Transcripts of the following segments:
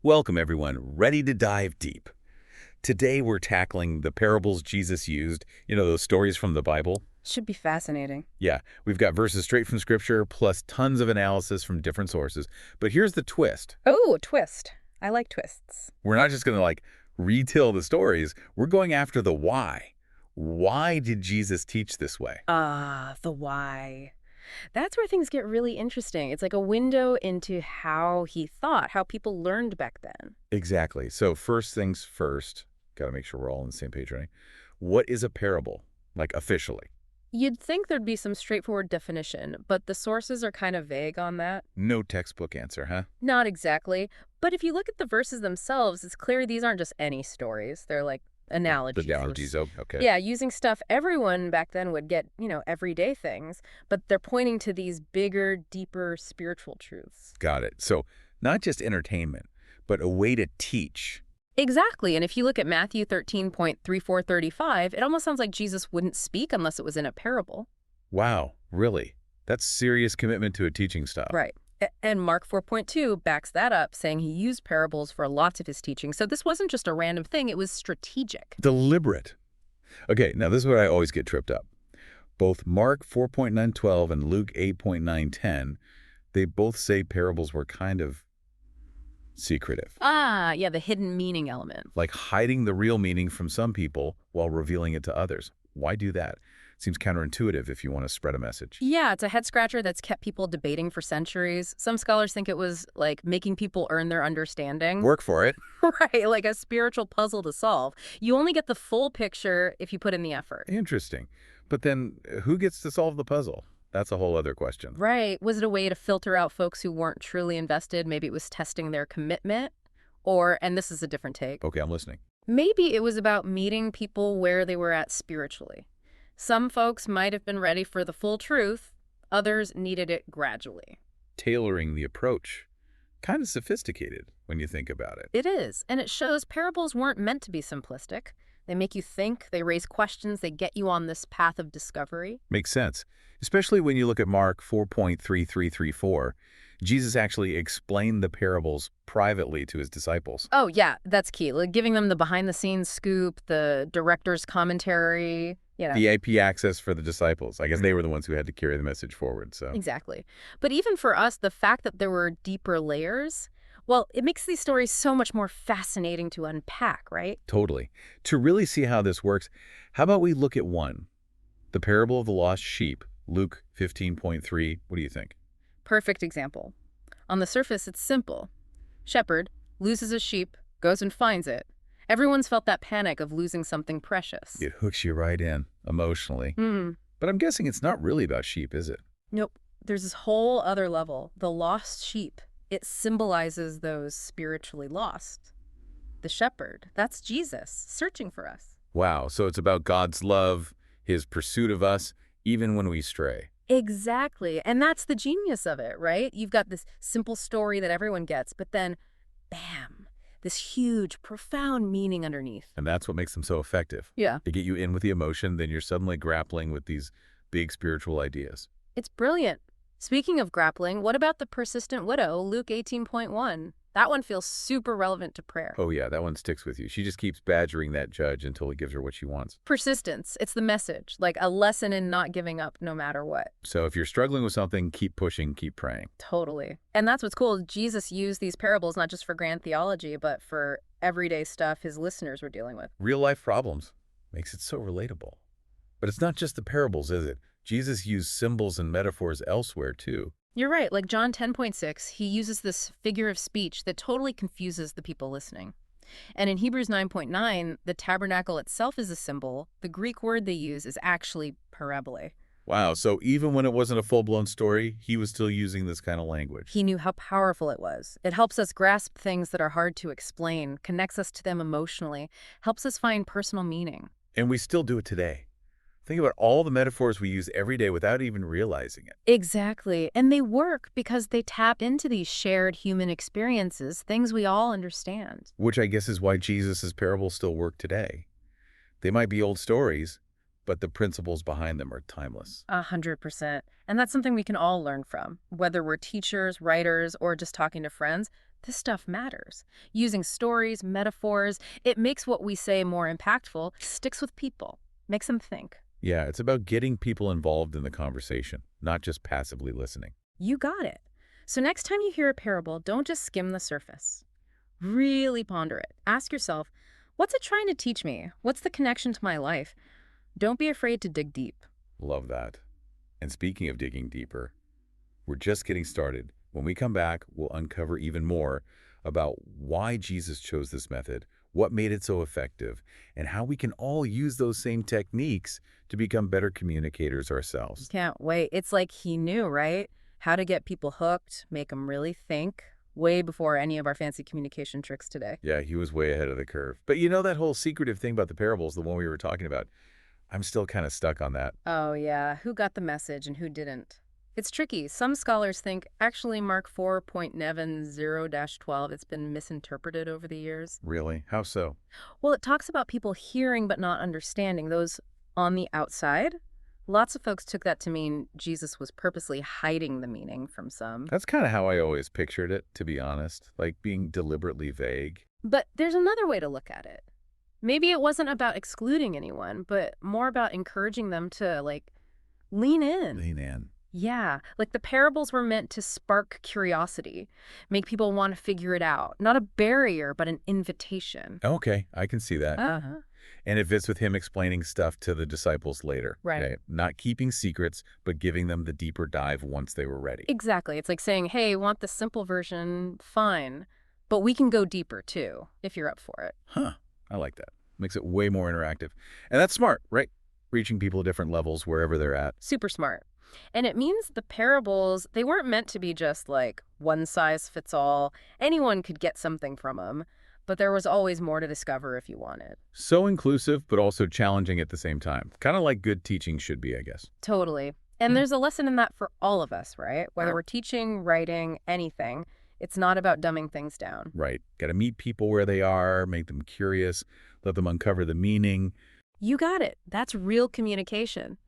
Welcome, everyone. Ready to dive deep. Today, we're tackling the parables Jesus used, those stories from the Bible. Should be fascinating. Yeah, we've got verses straight from Scripture, plus tons of analysis from different sources. But here's the twist. Oh, a twist. I like twists. We're not just going to, retell the stories. We're going after the why. Why did Jesus teach this way? The why. That's where things get really interesting. It's like a window into how he thought, how people learned back then. Exactly. So first things first, got to make sure we're all on the same page, right? What is a parable, officially? You'd think there'd be some straightforward definition, but the sources are kind of vague on that. No textbook answer, huh? Not exactly. But if you look at the verses themselves, it's clear these aren't just any stories. They're like analogies. The analogies, okay. Yeah, using stuff everyone back then would get, everyday things, but they're pointing to these bigger, deeper spiritual truths. Got it. So not just entertainment, but a way to teach. Exactly. And if you look at Matthew 13.34-35, it almost sounds like Jesus wouldn't speak unless it was in a parable. Wow, really? That's serious commitment to a teaching style. Right. And Mark 4.2 backs that up, saying he used parables for lots of his teaching. So this wasn't just a random thing, it was strategic. Deliberate. Okay, now this is where I always get tripped up. Both Mark 4.912 and Luke 8.910, they both say parables were kind of secretive. Yeah, the hidden meaning element. Like hiding the real meaning from some people while revealing it to others. Why do that? Seems counterintuitive if you want to spread a message. Yeah, it's a head-scratcher that's kept people debating for centuries. Some scholars think it was like making people earn their understanding. Work for it. Right, like a spiritual puzzle to solve. You only get the full picture if you put in the effort. Interesting. But then who gets to solve the puzzle? That's a whole other question. Right. Was it a way to filter out folks who weren't truly invested? Maybe it was testing their commitment. Or, and this is a different take, Okay, I'm listening. maybe it was about meeting people where they were at spiritually. Some folks might have been ready for the full truth. Others needed it gradually. Tailoring the approach. Kind of sophisticated when you think about it. It is, and it shows parables weren't meant to be simplistic. They make you think, they raise questions, they get you on this path of discovery. Makes sense. Especially when you look at Mark 4.3334. Jesus actually explained the parables privately to his disciples. Oh, yeah, that's key. Like giving them the behind-the-scenes scoop, the director's commentary, VIP access for the disciples. I guess they were the ones who had to carry the message forward. So Exactly. But even for us, the fact that there were deeper layers, well, it makes these stories so much more fascinating to unpack, right? Totally. To really see how this works, how about we look at one? The parable of the lost sheep, Luke 15.3. What do you think? Perfect example. On the surface, it's simple. Shepherd loses a sheep, goes and finds it. Everyone's felt that panic of losing something precious. It hooks you right in, emotionally. But I'm guessing it's not really about sheep, is it? Nope. There's this whole other level. The lost sheep. It symbolizes those spiritually lost. The shepherd, that's Jesus, searching for us. Wow, so it's about God's love, his pursuit of us, even when we stray. Exactly. And that's the genius of it, right? You've got this simple story that everyone gets, but then, bam, this huge, profound meaning underneath. And that's what makes them so effective. Yeah. They get you in with the emotion, then you're suddenly grappling with these big spiritual ideas. It's brilliant. Speaking of grappling, what about the persistent widow, Luke 18.1? That one feels super relevant to prayer. Oh yeah, that one sticks with you. She just keeps badgering that judge until he gives her what she wants. Persistence. It's the message, like a lesson in not giving up no matter what. So if you're struggling with something, keep pushing, keep praying. Totally. And that's what's cool. Jesus used these parables not just for grand theology, but for everyday stuff his listeners were dealing with. Real life problems. Makes it so relatable. But it's not just the parables, is it? Jesus used symbols and metaphors elsewhere too. You're right. Like John 10.6, he uses this figure of speech that totally confuses the people listening. And in Hebrews 9.9, the tabernacle itself is a symbol. The Greek word they use is actually parabole. Wow, so even when it wasn't a full-blown story, he was still using this kind of language. He knew how powerful it was. It helps us grasp things that are hard to explain, connects us to them emotionally, helps us find personal meaning. And we still do it today. Think about all the metaphors we use every day without even realizing it. Exactly. And they work because they tap into these shared human experiences, things we all understand. Which I guess is why Jesus' parables still work today. They might be old stories, but the principles behind them are timeless. 100%. And that's something we can all learn from. Whether we're teachers, writers, or just talking to friends, This stuff matters. Using stories, metaphors, it makes what we say more impactful, sticks with people, makes them think. Yeah, it's about getting people involved in the conversation, not just passively listening. You got it. So next time you hear a parable, don't just skim the surface. Really ponder it. Ask yourself, what's it trying to teach me? What's the connection to my life? Don't be afraid to dig deep. Love that. And speaking of digging deeper, we're just getting started. When we come back, we'll uncover even more about why Jesus chose this method, what made it so effective, and how we can all use those same techniques to become better communicators ourselves. Can't wait. It's like he knew, right? How to get people hooked, make them really think, way before any of our fancy communication tricks today. Yeah, he was way ahead of the curve. But you know that whole secretive thing about the parables, the one we were talking about, I'm still kind of stuck on that. Oh, yeah. Who got the message and who didn't? It's tricky. Some scholars think actually Mark 4.70-12, it's been misinterpreted over the years. Really? How so? Well, it talks about people hearing but not understanding, those on the outside. Lots of folks took that to mean Jesus was purposely hiding the meaning from some. That's kind of how I always pictured it, to be honest, like being deliberately vague. But there's another way to look at it. Maybe it wasn't about excluding anyone, but more about encouraging them to, like, lean in. Lean in. Yeah, like the parables were meant to spark curiosity, make people want to figure it out. Not a barrier, but an invitation. Okay, I can see that. Uh-huh. And it fits with him explaining stuff to the disciples later. Right. Okay? Not keeping secrets, but giving them the deeper dive once they were ready. Exactly. It's like saying, hey, want the simple version? Fine. But we can go deeper, too, if you're up for it. Huh. I like that. Makes it way more interactive. And that's smart, right? Reaching people at different levels wherever they're at. Super smart. And it means the parables, they weren't meant to be just like one size fits all. Anyone could get something from them, but there was always more to discover if you wanted. So inclusive, but also challenging at the same time. Kind of like good teaching should be, I guess. Totally. And there's a lesson in that for all of us, right? Whether we're teaching, writing, anything, it's not about dumbing things down. Right. Got to meet people where they are, make them curious, let them uncover the meaning. You got it. That's real communication.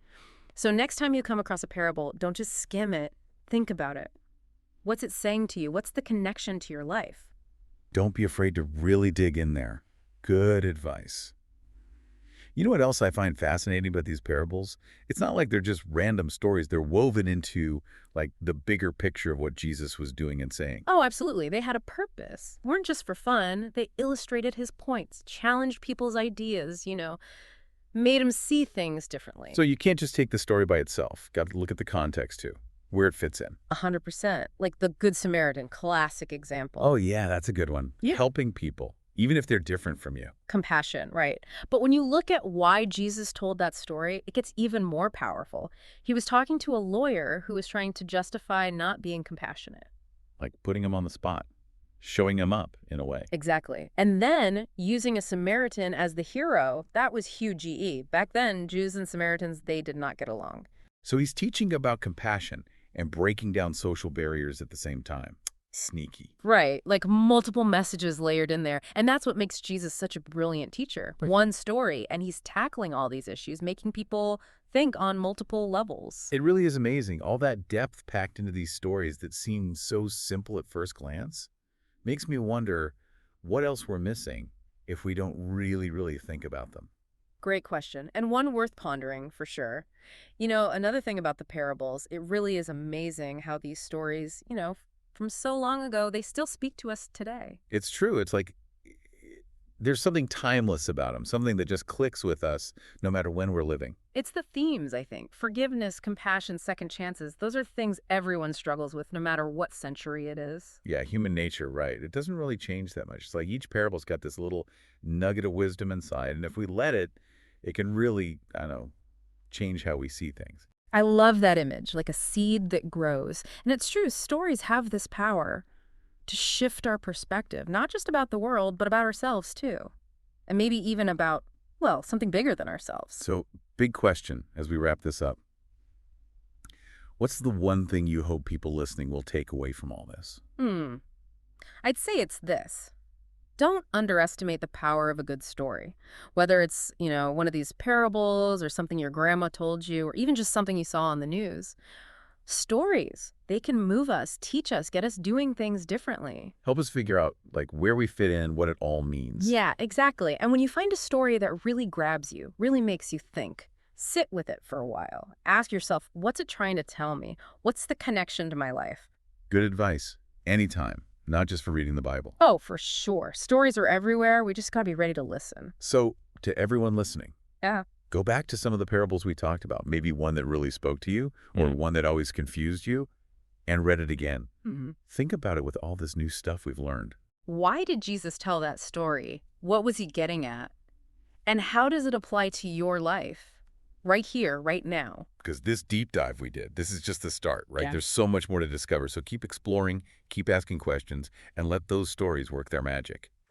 So next time you come across a parable, don't just skim it. Think about it. What's it saying to you? What's the connection to your life? Don't be afraid to really dig in there. Good advice. You know what else I find fascinating about these parables? It's not like they're just random stories. They're woven into, like, the bigger picture of what Jesus was doing and saying. Oh, absolutely. They had a purpose. Weren't just for fun. They illustrated his points, challenged people's ideas, made them see things differently. So you can't just take the story by itself. Got to look at the context, too, where it fits in. 100%. Like the Good Samaritan, classic example. Oh, yeah, that's a good one. Yeah. Helping people, even if they're different from you. Compassion, right. But when you look at why Jesus told that story, it gets even more powerful. He was talking to a lawyer who was trying to justify not being compassionate. Like putting them on the spot, showing them up in a way. Exactly. And then using a Samaritan as the hero, that was huge GE. Back then, Jews and Samaritans, they did not get along. So he's teaching about compassion and breaking down social barriers at the same time. Sneaky. Right, like multiple messages layered in there. And that's what makes Jesus such a brilliant teacher. One story, and he's tackling all these issues, making people think on multiple levels. It really is amazing. All that depth packed into these stories that seem so simple at first glance makes me wonder what else we're missing if we don't really think about them. Great question, and one worth pondering for sure. Another thing about the parables, it really is amazing how these stories, from so long ago, they still speak to us today. It's true. It's like there's something timeless about them, something that just clicks with us no matter when we're living. It's the themes, I think. Forgiveness, compassion, second chances. Those are things everyone struggles with no matter what century it is. Yeah, human nature, right. It doesn't really change that much. It's like each parable's got this little nugget of wisdom inside, and if we let it, it can really, change how we see things. I love that image, like a seed that grows. And it's true, stories have this power to shift our perspective, not just about the world, but about ourselves too. And maybe even about, well, something bigger than ourselves. So, big question as we wrap this up. What's the one thing you hope people listening will take away from all this? I'd say it's this. Don't underestimate the power of a good story. Whether it's, one of these parables or something your grandma told you, or even just something you saw on the news. Stories, they can move us, teach us, get us doing things differently. Help us figure out, like, where we fit in, what it all means. Yeah, exactly. And when you find a story that really grabs you, really makes you think, sit with it for a while. Ask yourself, what's it trying to tell me? What's the connection to my life? Good advice. Anytime, not just for reading the Bible. Oh, for sure. Stories are everywhere. We just got to be ready to listen. So, to everyone listening, Yeah. go back to some of the parables we talked about, maybe one that really spoke to you or one that always confused you, and read it again. Think about it with all this new stuff we've learned. Why did Jesus tell that story? What was he getting at? And how does it apply to your life? Right here, right now. Because this deep dive we did, this is just the start, right? Yeah. There's so much more to discover. So keep exploring, keep asking questions, and let those stories work their magic.